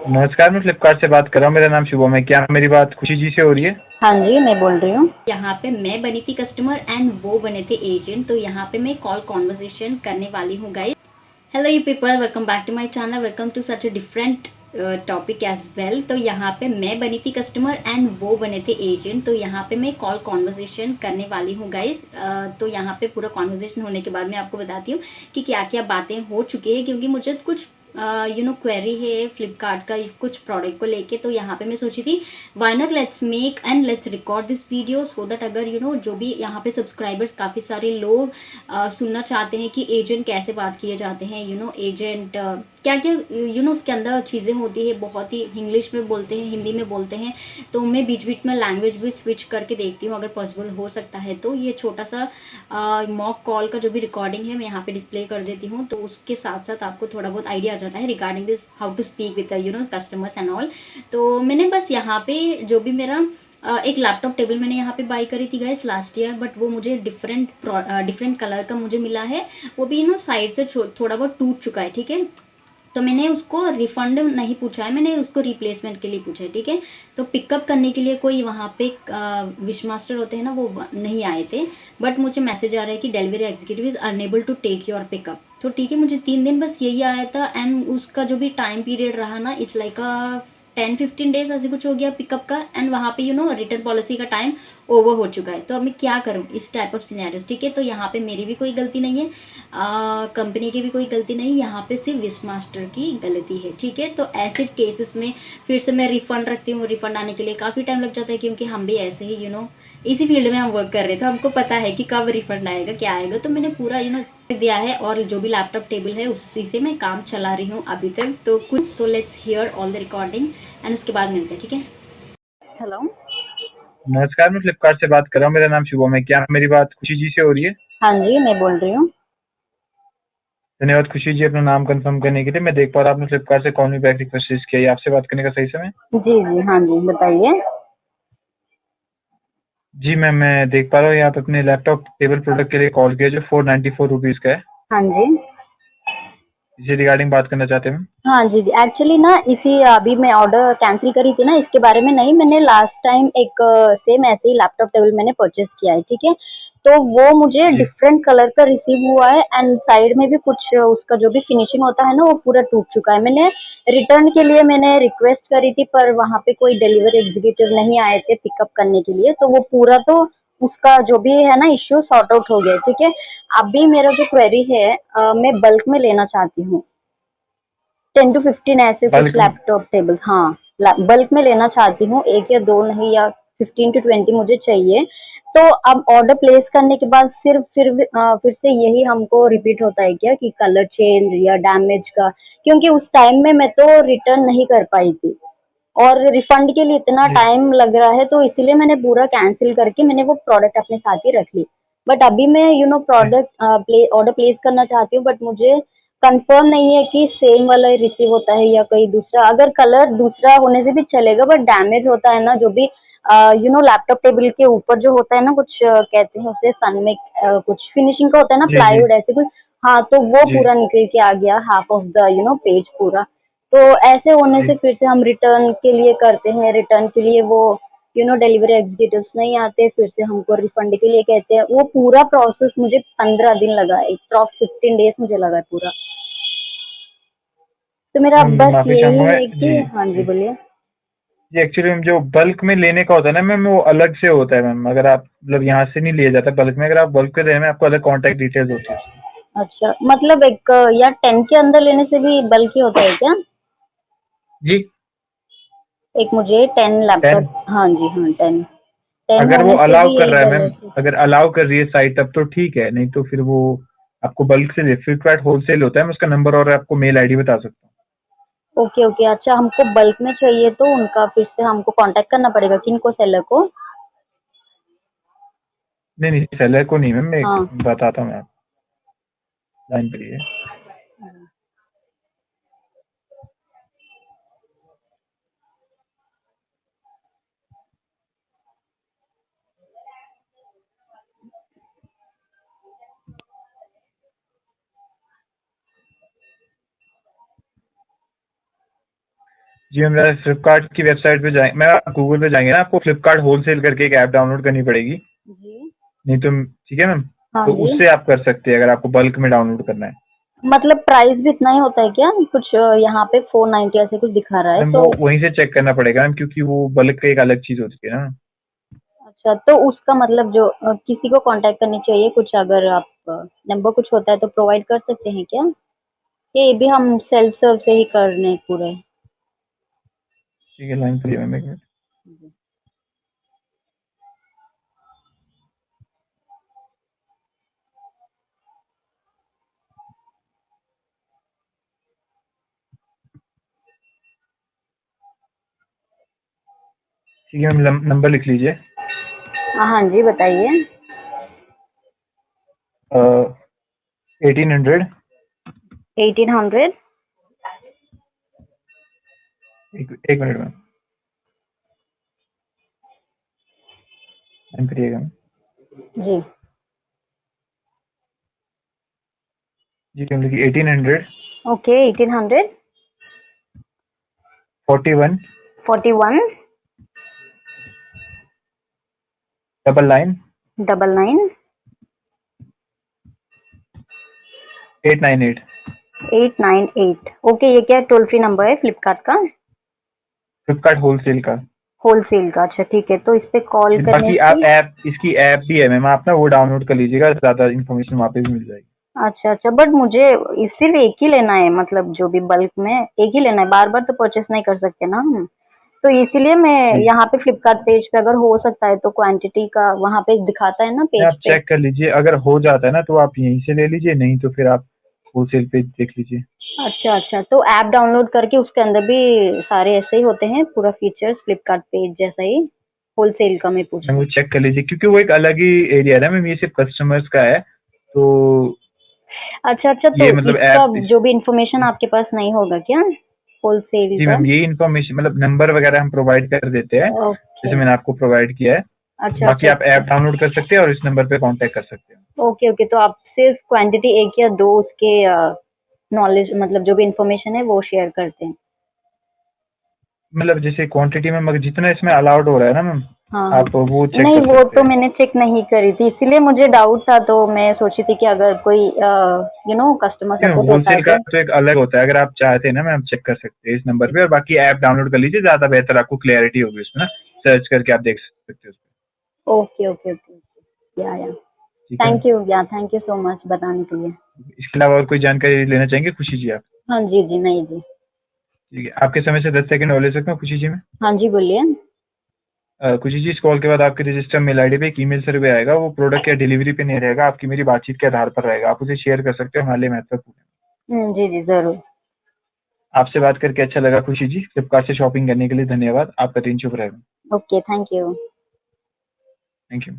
नमस्कार, मैं फ्लिपकार्ट से बात कर रहा हूँ। मेरा नाम शुभम है। क्या मेरी बात खुशी जी से हो रही है? हाँ जी, मैं बोल रही हूँ। यहाँ पे मैं बनी थी कस्टमर एंड वो बने थे एजेंट। तो यहाँ पे मैं कॉल कॉन्वर्जेशन करने वाली हूँ guys. Hello you people, welcome back to my channel, welcome to such a different topic as well. तो यहाँ पे मैं बनी थी कस्टमर एंड वो बने थे एजेंट। तो यहाँ पे मैं कॉल कॉन्वर्जेशन करने वाली हूँ गाइस। तो यहाँ पे पूरा कॉन्वर्जेशन होने के बाद मैं आपको बताती हूँ कि क्या क्या बातें हो चुकी है, क्योंकि मुझे कुछ क्वेरी है फ्लिपकार्ट का कुछ प्रोडक्ट को लेके। तो यहाँ पे मैं सोची थी why not let's make and let's record this video, so that अगर जो भी यहाँ पे सब्सक्राइबर्स काफ़ी सारे लोग सुनना चाहते हैं कि एजेंट कैसे बात किए जाते हैं, एजेंट क्या क्या उसके अंदर चीज़ें होती है। बहुत ही इंग्लिश में बोलते हैं, हिंदी में बोलते हैं। तो मैं बीच बीच में लैंग्वेज भी स्विच करके देखती हूँ, अगर पॉसिबल हो सकता है तो। ये छोटा सा मॉक कॉल का जो भी रिकॉर्डिंग है मैं यहाँ पे डिस्प्ले कर देती हूँ, तो उसके साथ साथ आपको थोड़ा बहुत आइडिया आ जाता है regarding this how to speak with customers and all. तो मैंने बस यहाँ पे जो भी मेरा एक लैपटॉप टेबल मैंने यहाँ पे बाई करी थी गाइस लास्ट ईयर, बट वो मुझे डिफरेंट कलर का मुझे मिला है। वो भी साइड से थोड़ा बहुत टूट चुका है, ठीक है। तो मैंने उसको रिफंड नहीं पूछा है, मैंने उसको रिप्लेसमेंट के लिए पूछा है, ठीक है। तो पिकअप करने के लिए कोई वहाँ पे विश मास्टर होते हैं ना, वो नहीं आए थे। बट मुझे मैसेज आ रहा है कि delivery executive is unable to take your pickup. तो ठीक है, मुझे 3 दिन बस यही आया था। एंड उसका जो भी टाइम पीरियड रहा ना, इट्स लाइक 10-15 डेज ऐसे कुछ हो गया पिकअप का। एंड वहाँ पे रिटर्न पॉलिसी का टाइम ओवर हो चुका है। तो अब मैं क्या करूँ इस टाइप ऑफ सिनेरियोस, ठीक है। तो यहाँ पे मेरी भी कोई गलती नहीं है, कंपनी की भी कोई गलती नहीं, यहाँ पे सिर्फ विश मास्टर की गलती है, ठीक है। तो ऐसे केसेस में फिर से मैं रिफंड रखती हूँ। रिफंड आने के लिए काफ़ी टाइम लग जाता है, क्योंकि हम भी ऐसे ही इसी फील्ड में हम वर्क कर रहे थे, हमको पता है कि कब रिफंड आएगा क्या आएगा। तो मैंने पूरा दिया है, और जो भी लैपटॉप टेबल है उसी से मैं काम चला रही हूँ अभी तक। तो कुछ so let's hear all the recording and उसके बाद मिलते हैं, ठीक है। हेलो। नमस्कार, मैं फ्लिपकार्ट से बात कर रहा हूँ। मेरा नाम शुभम है। क्या मेरी बात खुशी जी से हो रही है? हाँ जी, मैं बोल रही हूँ। धन्यवाद खुशी जी, अपना नाम कंफर्म करने के लिए। मैं देख पा रहा हूँ आपने फ्लिपकार्ट से कॉल मी बैक रिक्वेस्ट किया है। आपसे बात करने का सही समय? जी जी, हाँ जी, बताइए। जी मैम, मैं देख पा रहा हूँ आप अपने लैपटॉप टेबल प्रोडक्ट के लिए कॉल किया जो 494 रुपीज़ का है। हाँ जी। इसी रिगार्डिंग बात करना चाहते हैं मैम। हाँ जी जी, एक्चुअली ना इसी अभी मैं ऑर्डर कैंसिल करी थी ना, इसके बारे में नहीं। मैंने लास्ट टाइम एक सेम ऐसे ही लैपटॉप टेबल मैंने परचेज किया है, ठीक है। तो वो मुझे जी डिफरेंट कलर का रिसीव हुआ है, एंड साइड में भी कुछ उसका जो भी फिनिशिंग होता है ना, वो पूरा टूट चुका है। मैंने रिटर्न के लिए मैंने रिक्वेस्ट करी थी, पर वहाँ पे कोई डिलीवरी एग्जीक्यूटिव नहीं आए थे पिकअप करने के लिए। तो वो पूरा तो उसका जो भी है ना इश्यू सॉर्ट आउट हो गया, ठीक है। अभी मेरा जो क्वेरी है, मैं बल्क में लेना चाहती हूँ। 10 to 15 ऐसे कुछ बल्क में। लैपटॉप टेबल, हाँ। बल्क में लेना चाहती हूँ, एक या दो नहीं, या 15 to 20 मुझे चाहिए। तो अब ऑर्डर प्लेस करने के बाद सिर्फ फिर से यही हमको रिपीट होता है क्या, कि कलर चेंज या डैमेज का? क्योंकि उस टाइम में मैं तो रिटर्न नहीं कर पाई थी, और रिफंड के लिए इतना जी टाइम लग रहा है, तो इसीलिए मैंने पूरा कैंसिल करके मैंने वो प्रोडक्ट अपने साथ ही रख ली। बट अभी मैं जी प्रोडक्ट ऑर्डर प्लेस करना चाहती हूँ, बट मुझे कंफर्म नहीं है कि सेम वाला ही रिसीव होता है या कोई दूसरा। अगर कलर दूसरा होने से भी चलेगा, बट डैमेज होता है ना जो भी लैपटॉप टेबल के ऊपर जो होता है ना, कुछ कहते हैं उसे सन में, कुछ फिनिशिंग का होता है ना, जी जी प्लाईवुड ऐसे कुछ। हाँ, तो वो जी पूरा निकल के आ गया, हाफ ऑफ द पेज पूरा। तो ऐसे होने जी से फिर से हम रिटर्न के लिए करते हैं, रिटर्न के लिए वो डिलीवरी एग्जीक्यूटिव्स नहीं आते, फिर से हमको रिफंड के लिए कहते हैं। वो पूरा प्रोसेस मुझे 15 दिन लगा, अप्रॉक्स 15 डेज मुझे लगा पूरा। तो मेरा मैम, मैं बस माफ़ी यही चाहूँगा मैं। है कि, जी हाँ जी जी बोलिए। जी, एक्चुअली मैम जो बल्क में लेने का होता है ना मैम, वो अलग से होता है मैम। अगर आप मतलब यहाँ से नहीं लिया जाता बल्क में, अगर आप बल्क में ले रहे हैं आपको अलग कॉन्टैक्ट डिटेल्स होती है उसकी। अच्छा, मतलब एक या 10 के अंदर लेने से भी बल्कि होता है क्या? जी। एक मुझे 10 10। लैपटॉप, हाँ जी हाँ, 10 अगर वो होने से अलाउ भी कर यही रहा है मैम, गलत है। अगर अलाउ कर रही है साइट तब तो ठीक है, नहीं तो फिर वो आपको बल्क से फ्लिपकार्ट होलसेल होता है। मैं उसका नंबर और आपको मेल आईडी बता सकता हूँ। ओके ओके, अच्छा हमको बल्क में चाहिए तो उनका फिर से हमको कांटेक्ट करना पड़ेगा, किनको, सेलर को? नहीं नहीं, सेलर को नहीं मैम, मैं हाँ। बताता हूँ। आप लाइन पर ही है। जी मैम, फ्लिपकार्ट की वेबसाइट पे जाए, मैं आप गूगल पे जाएंगे ना, आपको फ्लिपकार्ट होलसेल करके एक ऐप डाउनलोड करनी पड़ेगी। जी। नहीं तो ठीक है मैम, हाँ तो जी। उससे आप कर सकते हैं अगर आपको बल्क में डाउनलोड करना है। मतलब प्राइस भी इतना ही होता है क्या? कुछ यहाँ पे 490 ऐसे कुछ दिखा रहा है मैम वो तो। वहीं से चेक करना पड़ेगा मैम, क्योंकि वो बल्क का एक अलग चीज होती है ना। अच्छा, तो उसका मतलब जो किसी को कांटेक्ट करनी चाहिए, कुछ अगर आप नंबर कुछ होता है तो प्रोवाइड कर सकते हैं क्या? ये भी हम सेल्फ सर्व से ही करने पूरे। ठीक है, लाइन पे मैम, एक मिनट। ठीक है मैम, नंबर लिख लीजिए। हाँ जी, बताइए। 1800। 1800। एक मिनट मैम, लाइन करिएगा मैम। जी। जी मैम, लिखिए 1800 ओके, 1800 41 41 99 99 898। 898। ओके, ये क्या टोल फ्री नंबर है फ्लिपकार्ट का? फ्लिपकार्ट होलसेल का। होलसेल का, अच्छा ठीक है, तो इस पे कॉल करने बाकी आप से। ऐप, इसकी ऐप भी है मैम, आप ना वो डाउनलोड कर लीजिएगा, ज्यादा इन्फॉर्मेशन वहाँ पे भी मिल जाएगी। अच्छा अच्छा, बट मुझे सिर्फ एक ही लेना है, मतलब जो भी बल्क में एक ही लेना है, बार बार तो परचेस नहीं कर सकते ना हम। तो इसीलिए मैं जी, यहाँ पे फ्लिपकार्ट पेज पे अगर हो सकता है तो क्वांटिटी का वहाँ पे दिखाता है ना पेज आप पे। चेक कर लीजिए, अगर हो जाता है ना तो आप यहीं से ले लीजिए, नहीं तो फिर आप होलसेल पे देख लीजिए। अच्छा अच्छा, तो ऐप डाउनलोड करके उसके अंदर भी सारे ऐसे ही होते हैं, पूरा फीचर्स फ्लिपकार्ट पेज जैसा ही? होलसेल का मैं पूछ मैम रही वो हूँ। चेक कर लीजिए, क्योंकि वो एक अलग ही एरिया है ना मैम, ये सिर्फ कस्टमर्स का है, तो अच्छा अच्छा, तो ये मतलब इसका ऐप जो भी इंफॉर्मेशन आपके पास नहीं होगा क्या, होलसेल जी का? मैम, यही इन्फॉर्मेशन मतलब नंबर वगैरह हम प्रोवाइड कर देते हैं, ओके। जैसे मैंने आपको प्रोवाइड किया है। अच्छा बाकी अच्छा आप ऐप डाउनलोड कर सकते हैं और इस नंबर पे कांटेक्ट कर सकते हैं। ओके ओके, तो आप सिर्फ क्वांटिटी एक या दो उसके नॉलेज, मतलब जो भी इंफॉर्मेशन है वो शेयर करते हैं? मतलब जैसे क्वांटिटी में मगर जितना इसमें अलाउड हो रहा है ना मैम, हाँ हाँ। आप वो चेक नहीं, कर वो सकते तो हैं। मैंने चेक नहीं करी थी, इसीलिए मुझे डाउट था, तो मैं सोची थी कि अगर कोई कस्टमर सपोर्ट होता है होलसेल का तो। तो एक अलग होता है, अगर आप चाहते हैं ना मैम चेक कर सकते हैं इस नंबर पे, और बाकी ऐप डाउनलोड कर लीजिए, ज्यादा बेहतर, आपको क्लैरिटी होगी उसमें ना, सर्च करके आप देख सकते हो उसमें। ओके ओके ओके, या ठीक है ma'am. Thank you so much बताने के लिए। इसके अलावा और कोई जानकारी लेना चाहेंगे खुशी जी आप? हाँ जी जी, नहीं जी। ठीक है, आपके समय से 10 सेकंड और ले सकता हूँ खुशी जी में? हाँ जी, बोलिए। खुशी जी, इस कॉल के बाद आपके रजिस्टर मेल आईडी पे एक ईमेल सर्वे आएगा, वो प्रोडक्ट या डिलीवरी पे नहीं रहेगा, आपकी मेरी बातचीत के आधार पर रहेगा, आप उसे शेयर कर सकते हो, हमारे लिए महत्वपूर्ण है। जी जी, जरूर। आपसे बात करके अच्छा लगा खुशी जी, फ्लिपकार्ट से शॉपिंग करने के लिए धन्यवाद, आपका दिन शुभ रहे। Okay, thank you. Thank you.